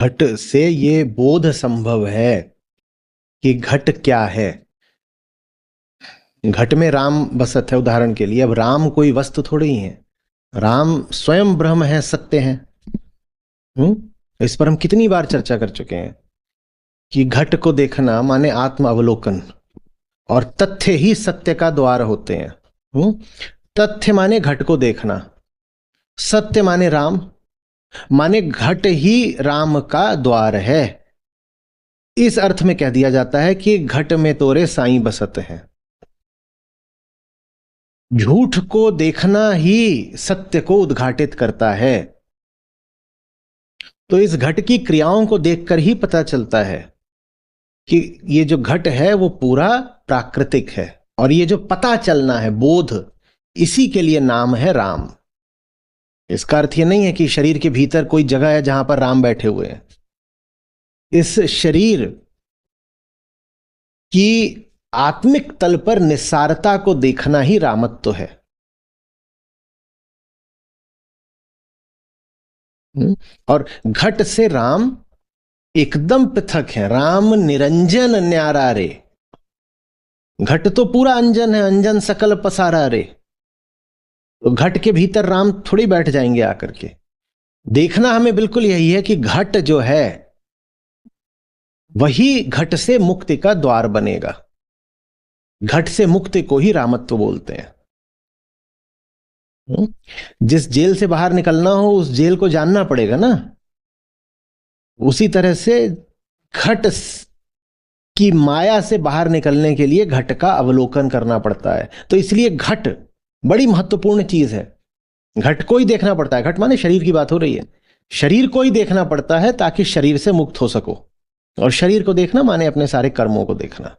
घट से ये बोध संभव है कि घट क्या है। घट में राम बसत है उदाहरण के लिए। अब राम कोई वस्तु थोड़ी ही है, राम स्वयं ब्रह्म है, सत्य है। इस पर हम कितनी बार चर्चा कर चुके हैं कि घट को देखना माने आत्म अवलोकन, और तथ्य ही सत्य का द्वार होते हैं। तथ्य माने घट को देखना, सत्य माने राम, माने घट ही राम का द्वार है। इस अर्थ में कह दिया जाता है कि घट में तोरे साईं बसत हैं। झूठ को देखना ही सत्य को उद्घाटित करता है। तो इस घट की क्रियाओं को देखकर ही पता चलता है कि ये जो घट है वो पूरा प्राकृतिक है, और ये जो पता चलना है, बोध, इसी के लिए नाम है राम। इसका अर्थ ये नहीं है कि शरीर के भीतर कोई जगह है जहां पर राम बैठे हुए हैं। इस शरीर की आत्मिक तल पर निस्सारता को देखना ही रामत्व है। और घट से राम एकदम पृथक है। राम निरंजन न्यारा रे। घट तो पूरा अंजन है, अंजन सकल पसारा रे। तो घट के भीतर राम थोड़ी बैठ जाएंगे आकर के। देखना हमें बिल्कुल यही है कि घट जो है वही घट से मुक्ति का द्वार बनेगा। घट से मुक्ति को ही रामत्व बोलते हैं। जिस जेल से बाहर निकलना हो उस जेल को जानना पड़ेगा ना। उसी तरह से घट की माया से बाहर निकलने के लिए घट का अवलोकन करना पड़ता है। तो इसलिए घट बड़ी महत्वपूर्ण चीज है। घट को ही देखना पड़ता है। घट माने शरीर की बात हो रही है। शरीर को ही देखना पड़ता है ताकि शरीर से मुक्त हो सको। और शरीर को देखना माने अपने सारे कर्मों को देखना।